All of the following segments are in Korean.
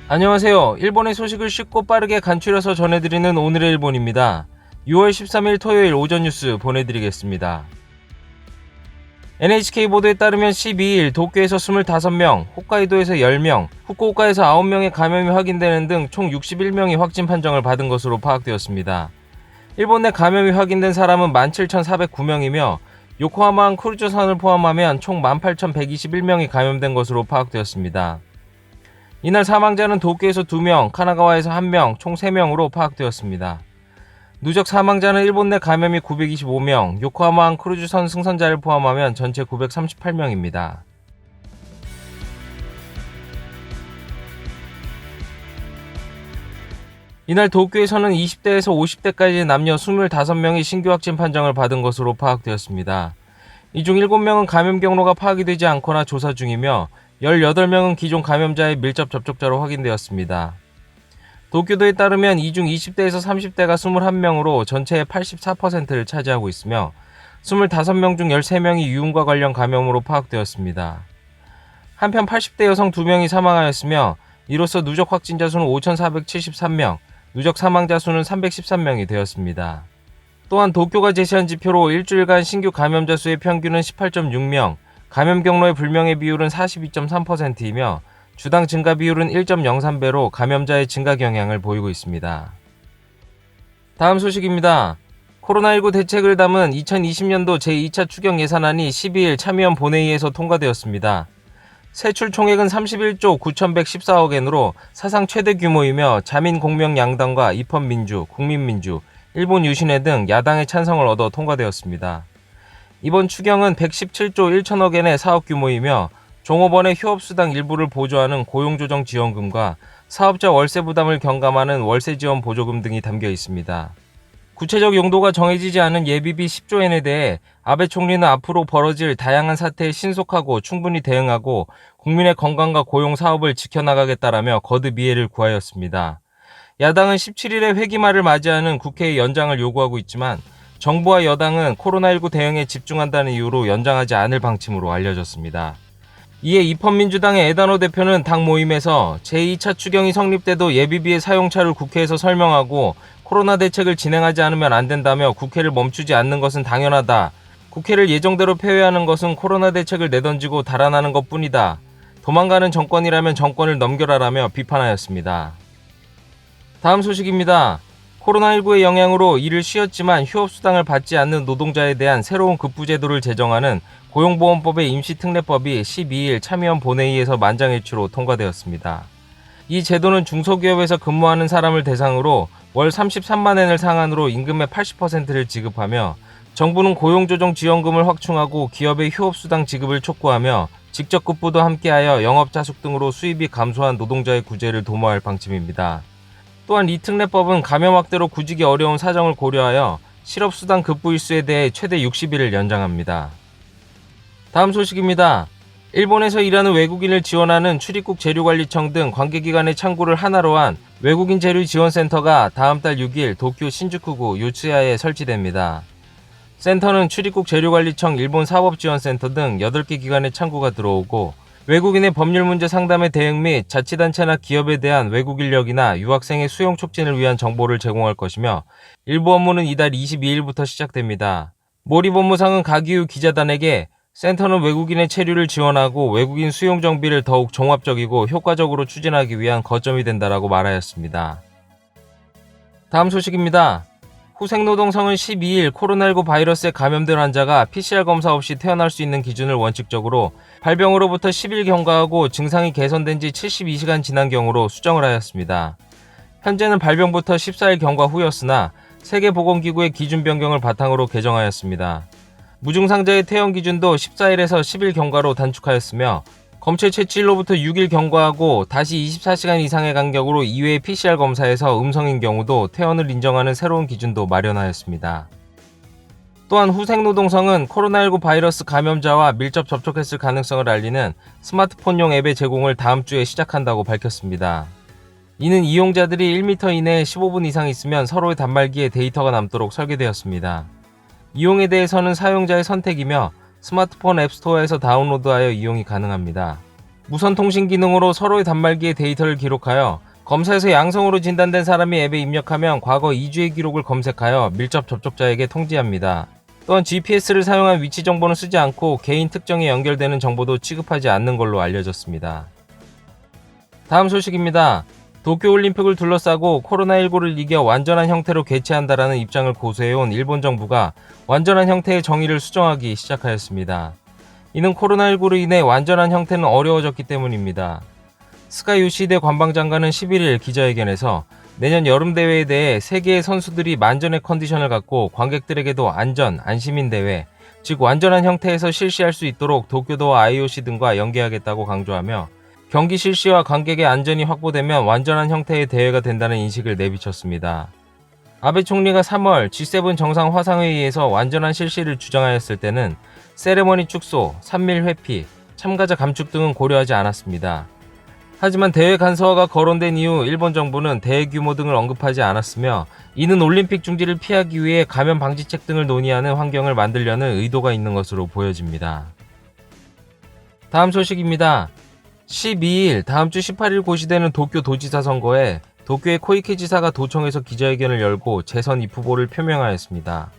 안녕하세요. 일본의 소식을 쉽고 빠르게 간추려서 전해드리는 오늘의 일본입니다. 6월 13일 토요일 오전 뉴스 보내드리겠습니다. NHK 보도에 따르면 12일 도쿄에서 25명, 홋카이도에서 10명, 후쿠오카에서 9명의 감염이 확인되는 등 총 61명이 확진 판정을 받은 것으로 파악되었습니다. 일본 내 감염이 확인된 사람은 17,409명이며 요코하마항 크루즈선을 포함하면 총 18,121명이 감염된 것으로 파악되었습니다. 이날 사망자는 도쿄에서 2명, 카나가와에서 1명, 총 3명으로 파악되었습니다. 누적 사망자는 일본 내 감염이 925명, 요코하마항 크루즈선 승선자를 포함하면 전체 938명입니다. 이날 도쿄에서는 20대에서 50대까지 남녀 25명이 신규 확진 판정을 받은 것으로 파악되었습니다. 이 중 7명은 감염 경로가 파악이 되지 않거나 조사 중이며 18명은 기존 감염자의 밀접 접촉자로 확인되었습니다. 도쿄도에 따르면 이 중 20대에서 30대가 21명으로 전체의 84%를 차지하고 있으며 25명 중 13명이 유흥과 관련 감염으로 파악되었습니다. 한편 80대 여성 2명이 사망하였으며 이로써 누적 확진자 수는 5,473명, 누적 사망자 수는 313명이 되었습니다. 또한 도쿄가 제시한 지표로 일주일간 신규 감염자 수의 평균은 18.6명, 감염 경로의 불명의 비율은 42.3%이며 주당 증가 비율은 1.03배로 감염자의 증가 경향을 보이고 있습니다. 다음 소식입니다. 코로나19 대책을 담은 2020년도 제2차 추경 예산안이 12일 참의원 본회의에서 통과되었습니다. 세출 총액은 31조 9,114억 엔으로 사상 최대 규모이며 자민공명양당과 입헌민주, 국민민주, 일본유신회 등 야당의 찬성을 얻어 통과되었습니다. 이번 추경은 117조 1천억 엔의 사업 규모이며 종업원의 휴업수당 일부를 보조하는 고용조정지원금과 사업자 월세 부담을 경감하는 월세지원 보조금 등이 담겨 있습니다. 구체적 용도가 정해지지 않은 예비비 10조 엔에 대해 아베 총리는 앞으로 벌어질 다양한 사태에 신속하고 충분히 대응하고 국민의 건강과 고용 사업을 지켜나가겠다라며 거듭 이해를 구하였습니다. 야당은 17일에 회기말을 맞이하는 국회의 연장을 요구하고 있지만 정부와 여당은 코로나19 대응에 집중한다는 이유로 연장하지 않을 방침으로 알려졌습니다. 이에 입헌민주당의 에다노 대표는 당 모임에서 제2차 추경이 성립돼도 예비비의 사용처를 국회에서 설명하고 코로나 대책을 진행하지 않으면 안 된다며 국회를 멈추지 않는 것은 당연하다. 국회를 예정대로 폐회하는 것은 코로나 대책을 내던지고 달아나는 것뿐이다. 도망가는 정권이라면 정권을 넘겨라라며 비판하였습니다. 다음 소식입니다. 코로나19의 영향으로 일을 쉬었지만 휴업수당을 받지 않는 노동자에 대한 새로운 급부제도를 제정하는 고용보험법의 임시특례법이 12일 참의원 본회의에서 만장일치로 통과되었습니다. 이 제도는 중소기업에서 근무하는 사람을 대상으로 월 33만 엔을 상한으로 임금의 80%를 지급하며 정부는 고용조정지원금을 확충하고 기업의 휴업수당 지급을 촉구하며 직접급부도 함께하여 영업자숙 등으로 수입이 감소한 노동자의 구제를 도모할 방침입니다. 또한 이 특례법은 감염 확대로 구직이 어려운 사정을 고려하여 실업수당 급부 일수에 대해 최대 60일을 연장합니다. 다음 소식입니다. 일본에서 일하는 외국인을 지원하는 출입국 재료관리청 등 관계기관의 창구를 하나로 한 외국인 재료 지원센터가 다음 달 6일 도쿄 신주쿠구 요츠야에 설치됩니다. 센터는 출입국 재료관리청 일본 사법지원센터 등 8개 기관의 창구가 들어오고 외국인의 법률 문제 상담에 대응 및 자치단체나 기업에 대한 외국 인력이나 유학생의 수용 촉진을 위한 정보를 제공할 것이며 일부 업무는 이달 22일부터 시작됩니다. 몰입 업무상은 가기유 기자단에게 센터는 외국인의 체류를 지원하고 외국인 수용 정비를 더욱 종합적이고 효과적으로 추진하기 위한 거점이 된다라고 말하였습니다. 다음 소식입니다. 후생노동성은 12일 코로나19 바이러스에 감염된 환자가 PCR 검사 없이 태어날 수 있는 기준을 원칙적으로 발병으로부터 10일 경과하고 증상이 개선된 지 72시간 지난 경우로 수정을 하였습니다. 현재는 발병부터 14일 경과 후였으나 세계보건기구의 기준 변경을 바탕으로 개정하였습니다. 무증상자의 퇴원 기준도 14일에서 10일 경과로 단축하였으며 검체 채취일로부터 6일 경과하고 다시 24시간 이상의 간격으로 2회 PCR 검사에서 음성인 경우도 퇴원을 인정하는 새로운 기준도 마련하였습니다. 또한 후생노동성은 코로나19 바이러스 감염자와 밀접 접촉했을 가능성을 알리는 스마트폰용 앱의 제공을 다음 주에 시작한다고 밝혔습니다. 이는 이용자들이 1m 이내에 15분 이상 있으면 서로의 단말기에 데이터가 남도록 설계되었습니다. 이용에 대해서는 사용자의 선택이며 스마트폰 앱스토어에서 다운로드하여 이용이 가능합니다. 무선 통신 기능으로 서로의 단말기의 데이터를 기록하여 검사에서 양성으로 진단된 사람이 앱에 입력하면 과거 2주의 기록을 검색하여 밀접 접촉자에게 통지합니다. 또한 GPS를 사용한 위치 정보는 쓰지 않고 개인 특정에 연결되는 정보도 취급하지 않는 걸로 알려졌습니다. 다음 소식입니다. 도쿄올림픽을 둘러싸고 코로나19를 이겨 완전한 형태로 개최한다라는 입장을 고수해온 일본 정부가 완전한 형태의 정의를 수정하기 시작하였습니다. 이는 코로나19로 인해 완전한 형태는 어려워졌기 때문입니다. 스가 요시히데 관방장관은 11일 기자회견에서 내년 여름대회에 대해 세계의 선수들이 만전의 컨디션을 갖고 관객들에게도 안심인 대회, 즉 완전한 형태에서 실시할 수 있도록 도쿄도와 IOC 등과 연계하겠다고 강조하며 경기 실시와 관객의 안전이 확보되면 완전한 형태의 대회가 된다는 인식을 내비쳤습니다. 아베 총리가 3월 G7 정상 화상회의에서 완전한 실시를 주장하였을 때는 세레머니 축소, 산밀 회피, 참가자 감축 등은 고려하지 않았습니다. 하지만 대회 간소화가 거론된 이후 일본 정부는 대회 규모 등을 언급하지 않았으며 이는 올림픽 중지를 피하기 위해 감염 방지책 등을 논의하는 환경을 만들려는 의도가 있는 것으로 보여집니다. 다음 소식입니다. 12일 다음 주 18일 고시되는 도쿄 도지사 선거에 도쿄의 코이케 지사가 도청에서 기자회견을 열고 재선 입후보를 표명하였습니다.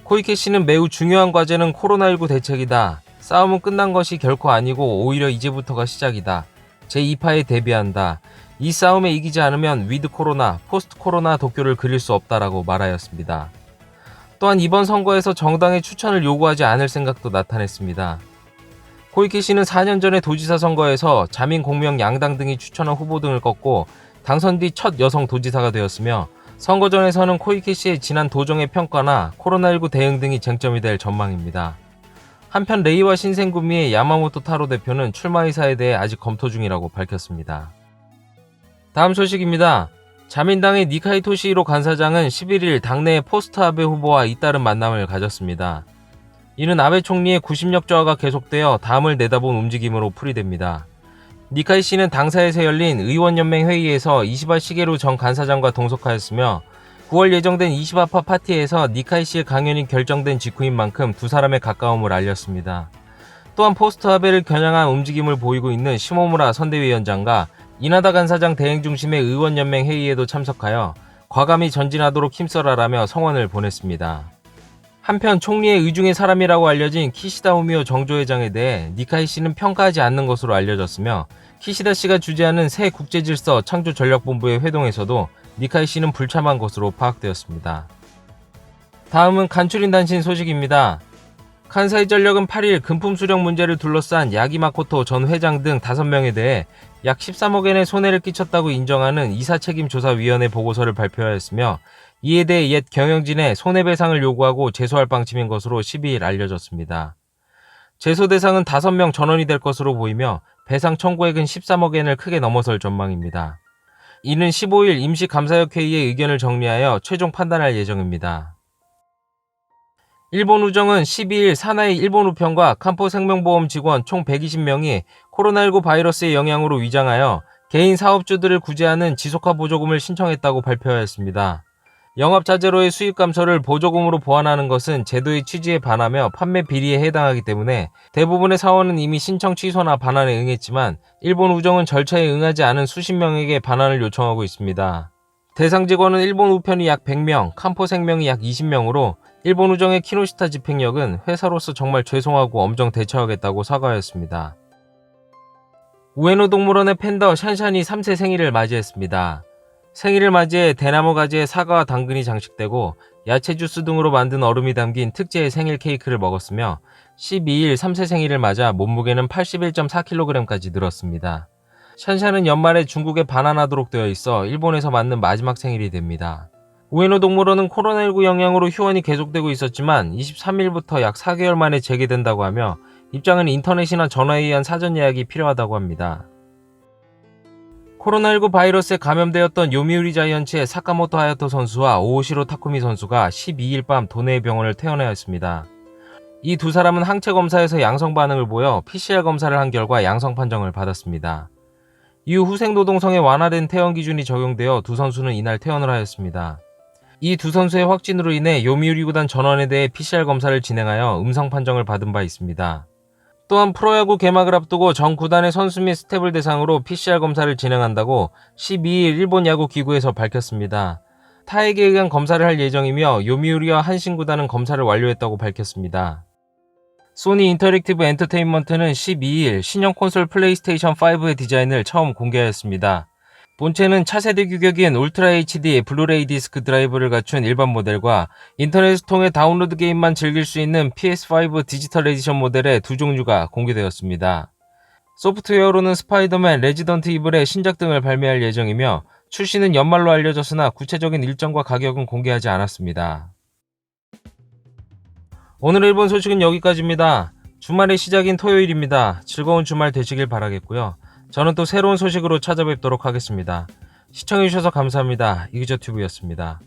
코이케 씨는 매우 중요한 과제는 코로나19 대책이다. 싸움은 끝난 것이 결코 아니고 오히려 이제부터가 시작이다. 제2파에 대비한다. 이 싸움에 이기지 않으면 위드 코로나, 포스트 코로나 도쿄를 그릴 수 없다라고 말하였습니다. 또한 이번 선거에서 정당의 추천을 요구하지 않을 생각도 나타냈습니다. 코이케 씨는 4년 전에 도지사 선거에서 자민 공명 양당 등이 추천한 후보 등을 꺾고 당선 뒤 첫 여성 도지사가 되었으며 선거 전에서는 코이케 씨의 지난 도정의 평가나 코로나19 대응 등이 쟁점이 될 전망입니다. 한편 레이와 신생구미의 야마모토 타로 대표는 출마 의사에 대해 아직 검토 중이라고 밝혔습니다. 다음 소식입니다. 자민당의 니카이 토시히로 간사장은 11일 당내의 포스트 아베 후보와 잇따른 만남을 가졌습니다. 이는 아베 총리의 구심력 저하가 계속되어 다음을 내다본 움직임으로 풀이됩니다. 니카이 씨는 당사에서 열린 의원연맹 회의에서 이시바 시게루 전 간사장과 동석하였으며 9월 예정된 이시바파 파티에서 니카이 씨의 강연이 결정된 직후인 만큼 두 사람의 가까움을 알렸습니다. 또한 포스트 아베를 겨냥한 움직임을 보이고 있는 시모무라 선대위원장과 이나다 간사장 대행 중심의 의원연맹 회의에도 참석하여 과감히 전진하도록 힘써라라며 성원을 보냈습니다. 한편 총리의 의중의 사람이라고 알려진 키시다 후미오 정조회장에 대해 니카이 씨는 평가하지 않는 것으로 알려졌으며 키시다 씨가 주재하는 새 국제질서 창조전략본부의 회동에서도 니카이 씨는 불참한 것으로 파악되었습니다. 다음은 간추린 단신 소식입니다. 칸사이 전력은 8일 금품 수령 문제를 둘러싼 야기마코토 전 회장 등 5명에 대해 약 13억엔의 손해를 끼쳤다고 인정하는 이사책임조사위원회 보고서를 발표하였으며 이에 대해 옛 경영진에 손해배상을 요구하고 제소할 방침인 것으로 12일 알려졌습니다. 제소 대상은 5명 전원이 될 것으로 보이며 배상 청구액은 13억엔을 크게 넘어설 전망입니다. 이는 15일 임시감사역회의의 의견을 정리하여 최종 판단할 예정입니다. 일본 우정은 12일 사나이 일본 우편과 칸포 생명보험 직원 총 120명이 코로나19 바이러스의 영향으로 위장하여 개인 사업주들을 구제하는 지속화 보조금을 신청했다고 발표하였습니다. 영업자재로의 수익 감소를 보조금으로 보완하는 것은 제도의 취지에 반하며 판매 비리에 해당하기 때문에 대부분의 사원은 이미 신청 취소나 반환에 응했지만 일본 우정은 절차에 응하지 않은 수십 명에게 반환을 요청하고 있습니다. 대상 직원은 일본 우편이 약 100명, 칸포 생명이 약 20명으로 일본 우정의 키노시타 집행력은 회사로서 정말 죄송하고 엄정 대처하겠다고 사과하였습니다. 우에노 동물원의 팬더 샨샨이 3세 생일을 맞이했습니다. 생일을 맞이해 대나무 가지에 사과와 당근이 장식되고 야채 주스 등으로 만든 얼음이 담긴 특제의 생일 케이크를 먹었으며 12일 3세 생일을 맞아 몸무게는 81.4kg까지 늘었습니다. 샨샨은 연말에 중국에 반환하도록 되어 있어 일본에서 맞는 마지막 생일이 됩니다. 우에노 동물원은 코로나19 영향으로 휴원이 계속되고 있었지만 23일부터 약 4개월 만에 재개된다고 하며 입장은 인터넷이나 전화에 의한 사전 예약이 필요하다고 합니다. 코로나19 바이러스에 감염되었던 요미우리 자이언츠의 사카모토 하야토 선수와 오오시로 타쿠미 선수가 12일 밤 도네이 병원을 퇴원하였습니다. 이 두 사람은 항체 검사에서 양성 반응을 보여 PCR 검사를 한 결과 양성 판정을 받았습니다. 이후 후생노동성에 완화된 퇴원 기준이 적용되어 두 선수는 이날 퇴원을 하였습니다. 이 두 선수의 확진으로 인해 요미우리 구단 전원에 대해 PCR 검사를 진행하여 음성 판정을 받은 바 있습니다. 또한 프로야구 개막을 앞두고 전 구단의 선수 및 스태프를 대상으로 PCR 검사를 진행한다고 12일 일본 야구 기구에서 밝혔습니다. 타에게 의한 검사를 할 예정이며 요미우리와 한신구단은 검사를 완료했다고 밝혔습니다. 소니 인터랙티브 엔터테인먼트는 12일 신형 콘솔 플레이스테이션 5의 디자인을 처음 공개하였습니다. 본체는 차세대 규격인 울트라 HD 블루레이 디스크 드라이브를 갖춘 일반 모델과 인터넷을 통해 다운로드 게임만 즐길 수 있는 PS5 디지털 에디션 모델의 두 종류가 공개되었습니다. 소프트웨어로는 스파이더맨, 레지던트 이블의 신작 등을 발매할 예정이며 출시는 연말로 알려졌으나 구체적인 일정과 가격은 공개하지 않았습니다. 오늘 일본 소식은 여기까지입니다. 주말의 시작인 토요일입니다. 즐거운 주말 되시길 바라겠고요. 저는 또 새로운 소식으로 찾아뵙도록 하겠습니다. 시청해주셔서 감사합니다. 이그저튜브였습니다.